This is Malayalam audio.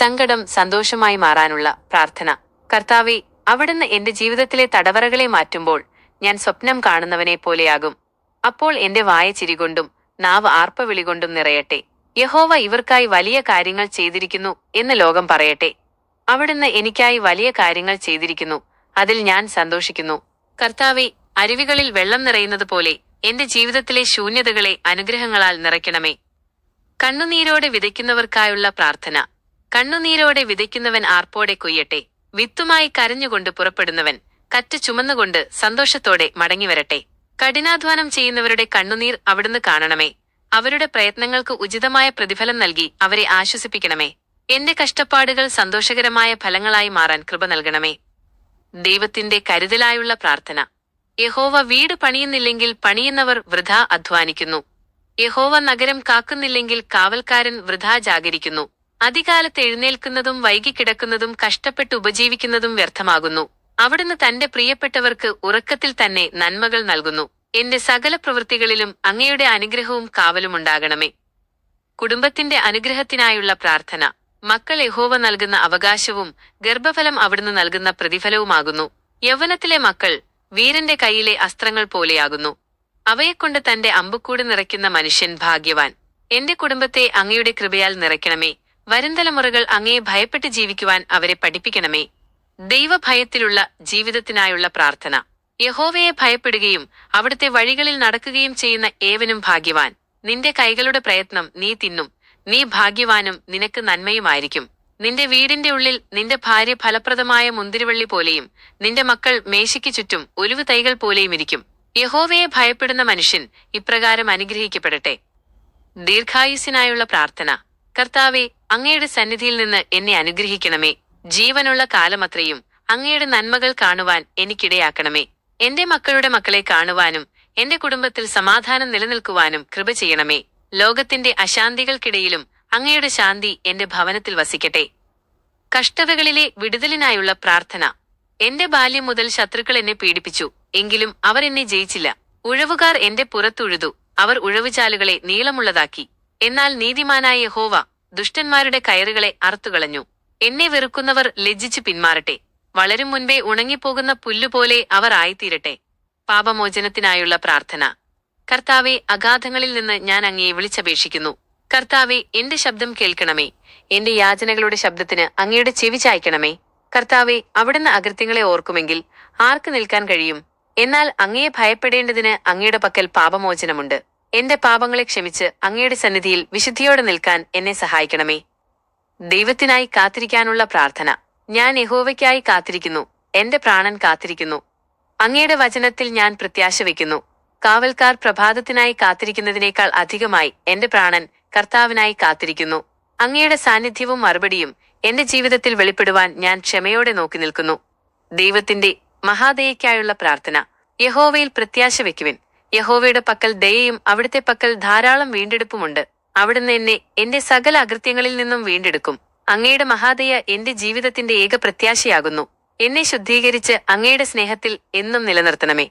സങ്കടം സന്തോഷമായി മാറാനുള്ള പ്രാർത്ഥന. കർത്താവേ, അവിടുന്ന് എന്റെ ജീവിതത്തിലെ തടവറകളെ മാറ്റുമ്പോൾ ഞാൻ സ്വപ്നം കാണുന്നവനെ പോലെയാകും. അപ്പോൾ എന്റെ വായ ചിരികൊണ്ടും നാവ് ആർപ്പവിളികൊണ്ടും നിറയട്ടെ. യഹോവ ഇവർക്കായി വലിയ കാര്യങ്ങൾ ചെയ്തിരിക്കുന്നു എന്ന് ലോകം പറയട്ടെ. അവിടുന്ന് എനിക്കായി വലിയ കാര്യങ്ങൾ ചെയ്തിരിക്കുന്നു, അതിൽ ഞാൻ സന്തോഷിക്കുന്നു. കർത്താവേ, അരുവികളിൽ വെള്ളം നിറയുന്നത് പോലെ എന്റെ ജീവിതത്തിലെ ശൂന്യതകളെ അനുഗ്രഹങ്ങളാൽ നിറയ്ക്കണമേ. കണ്ണുനീരോടെ വിതയ്ക്കുന്നവർക്കായുള്ള പ്രാർത്ഥന. കണ്ണുനീരോടെ വിതയ്ക്കുന്നവൻ ആർപ്പോടെ കൊയ്യട്ടെ. വിത്തുമായി കരഞ്ഞുകൊണ്ട് പുറപ്പെടുന്നവൻ കറ്റ് ചുമന്നുകൊണ്ട് സന്തോഷത്തോടെ മടങ്ങിവരട്ടെ. കഠിനാധ്വാനം ചെയ്യുന്നവരുടെ കണ്ണുനീർ അവിടുന്ന് കാണണമേ. അവരുടെ പ്രയത്നങ്ങൾക്ക് ഉചിതമായ പ്രതിഫലം നൽകി അവരെ ആശ്വസിപ്പിക്കണമേ. എന്റെ കഷ്ടപ്പാടുകൾ സന്തോഷകരമായ ഫലങ്ങളായി മാറാൻ കൃപ നൽകണമേ. ദൈവത്തിന്റെ കരുതലായുള്ള പ്രാർത്ഥന. യഹോവ വീട് പണിയുന്നില്ലെങ്കിൽ പണിയുന്നവർ വൃഥാ അധ്വാനിക്കുന്നു. യഹോവ നഗരം കാക്കുന്നില്ലെങ്കിൽ കാവൽക്കാരൻ വൃഥാ ജാഗരിക്കുന്നു. അതികാലത്ത് എഴുന്നേൽക്കുന്നതും വൈകിക്കിടക്കുന്നതും കഷ്ടപ്പെട്ട് ഉപജീവിക്കുന്നതും വ്യർത്ഥമാകുന്നു. അവിടുന്ന് തന്റെ പ്രിയപ്പെട്ടവർക്ക് ഉറക്കത്തിൽ തന്നെ നന്മകൾ നൽകുന്നു. എന്റെ സകല പ്രവൃത്തികളിലും അങ്ങയുടെ അനുഗ്രഹവും കാവലുമുണ്ടാകണമേ. കുടുംബത്തിന്റെ അനുഗ്രഹത്തിനായുള്ള പ്രാർത്ഥന. മക്കൾ യഹോവ നൽകുന്ന അവകാശവും ഗർഭഫലം അവിടുന്ന് നൽകുന്ന പ്രതിഫലവുമാകുന്നു. യൗവനത്തിലെ മക്കൾ വീരന്റെ കൈയിലെ അസ്ത്രങ്ങൾ പോലെയാകുന്നു. അവയെക്കൊണ്ട് തന്റെ അമ്പുക്കൂട് നിറയ്ക്കുന്ന മനുഷ്യൻ ഭാഗ്യവാൻ. എന്റെ കുടുംബത്തെ അങ്ങയുടെ കൃപയാൽ നിറയ്ക്കണമേ. വരുംതലമുറകൾ അങ്ങയെ ഭയപ്പെട്ട് ജീവിക്കുവാൻ അവരെ പഠിപ്പിക്കണമേ. ദൈവഭയത്തിലുള്ള ജീവിതത്തിനായുള്ള പ്രാർത്ഥന. യഹോവയെ ഭയപ്പെടുകയും അവിടുത്തെ വഴികളിൽ നടക്കുകയും ചെയ്യുന്ന ഏവനും ഭാഗ്യവാൻ. നിന്റെ കൈകളുടെ പ്രയത്നം നീ തിന്നും, നീ ഭാഗ്യവാനും നിനക്ക് നന്മയുമായിരിക്കും. നിന്റെ വീടിന്റെ ഉള്ളിൽ നിന്റെ ഭാര്യ ഫലപ്രദമായ മുന്തിരിവള്ളി പോലെയും നിന്റെ മക്കൾ മേശയ്ക്ക് ചുറ്റും ഒലിവ് തൈകൾ പോലെയും ഇരിക്കും. യഹോവയെ ഭയപ്പെടുന്ന മനുഷ്യൻ ഇപ്രകാരം അനുഗ്രഹിക്കപ്പെടട്ടെ. ദീർഘായുസ്സിനായുള്ള പ്രാർത്ഥന. കർത്താവെ, അങ്ങയുടെ സന്നിധിയിൽ നിന്ന് എന്നെ അനുഗ്രഹിക്കണമേ. ജീവനുള്ള കാലമത്രയും അങ്ങയുടെ നന്മകൾ കാണുവാൻ എനിക്കിടയാക്കണമേ. എന്റെ മക്കളുടെ മക്കളെ കാണുവാനും എന്റെ കുടുംബത്തിൽ സമാധാനം നിലനിൽക്കുവാനും കൃപ ചെയ്യണമേ. ലോകത്തിന്റെ അശാന്തികൾക്കിടയിലും അങ്ങയുടെ ശാന്തി എന്റെ ഭവനത്തിൽ വസിക്കട്ടെ. കഷ്ടതകളിലെ വിടുതലിനായുള്ള പ്രാർത്ഥന. എന്റെ ബാല്യം മുതൽ ശത്രുക്കൾ എന്നെ പീഡിപ്പിച്ചു, എങ്കിലും അവർ എന്നെ ജയിച്ചില്ല. ഉഴവുകാർ എന്റെ പുറത്തുഴുതു, അവർ ഉഴവുചാലുകളെ നീളമുള്ളതാക്കി. എന്നാൽ നീതിമാനായ യഹോവ ദുഷ്ടന്മാരുടെ കയറുകളെ അറുത്തുകളഞ്ഞു. എന്നെ വെറുക്കുന്നവർ ലജ്ജിച്ചു പിന്മാറട്ടെ. വളരും മുൻപേ ഉണങ്ങിപ്പോകുന്ന പുല്ലുപോലെ അവർ ആയിത്തീരട്ടെ. പാപമോചനത്തിനായുള്ള പ്രാർത്ഥന. കർത്താവെ, അഗാധങ്ങളിൽ നിന്ന് ഞാൻ അങ്ങയെ വിളിച്ചപേക്ഷിക്കുന്നു. കർത്താവെ, എന്റെ ശബ്ദം കേൾക്കണമേ. എന്റെ യാചനകളുടെ ശബ്ദത്തിന് അങ്ങയുടെ ചെവി ചായ്ക്കണമേ. കർത്താവെ, അവിടുന്ന് അകൃത്യങ്ങളെ ഓർക്കുമെങ്കിൽ ആർക്ക് നിൽക്കാൻ കഴിയും? എന്നാൽ അങ്ങയെ ഭയപ്പെടേണ്ടതിന് അങ്ങയുടെ പക്കൽ പാപമോചനമുണ്ട്. എന്റെ പാപങ്ങളെ ക്ഷമിച്ച് അങ്ങയുടെ സന്നിധിയിൽ വിശുദ്ധിയോടെ നിൽക്കാൻ എന്നെ സഹായിക്കണമേ. ദൈവത്തിനായി കാത്തിരിക്കാനുള്ള പ്രാർത്ഥന. ഞാൻ യഹോവയ്ക്കായി കാത്തിരിക്കുന്നു, എന്റെ പ്രാണൻ കാത്തിരിക്കുന്നു. അങ്ങയുടെ വചനത്തിൽ ഞാൻ പ്രത്യാശ വയ്ക്കുന്നു. കാവൽക്കാർ പ്രഭാതത്തിനായി കാത്തിരിക്കുന്നതിനേക്കാൾ അധികമായി എന്റെ പ്രാണൻ കർത്താവിനായി കാത്തിരിക്കുന്നു. അങ്ങയുടെ സാന്നിധ്യവും മറുപടിയും എന്റെ ജീവിതത്തിൽ വെളിപ്പെടുവാൻ ഞാൻ ക്ഷമയോടെ നോക്കി നിൽക്കുന്നു. ദൈവത്തിന്റെ മഹാദയയ്ക്കായുള്ള പ്രാർത്ഥന. യഹോവയിൽ പ്രത്യാശ വയ്ക്കുവിൻ. യഹോവയുടെ പക്കൽ ദയയും അവിടുത്തെ പക്കൽ ധാരാളം വീണ്ടെടുപ്പുമുണ്ട്. അവിടുന്ന് എന്നെ എന്റെ സകല അകൃത്യങ്ങളിൽ നിന്നും വീണ്ടെടുക്കും. അങ്ങയുടെ മഹാദയ എന്റെ ജീവിതത്തിന്റെ ഏക പ്രത്യാശയാകുന്നു. എന്നെ ശുദ്ധീകരിച്ച് അങ്ങയുടെ സ്നേഹത്തിൽ എന്നും നിലനിർത്തണമേ.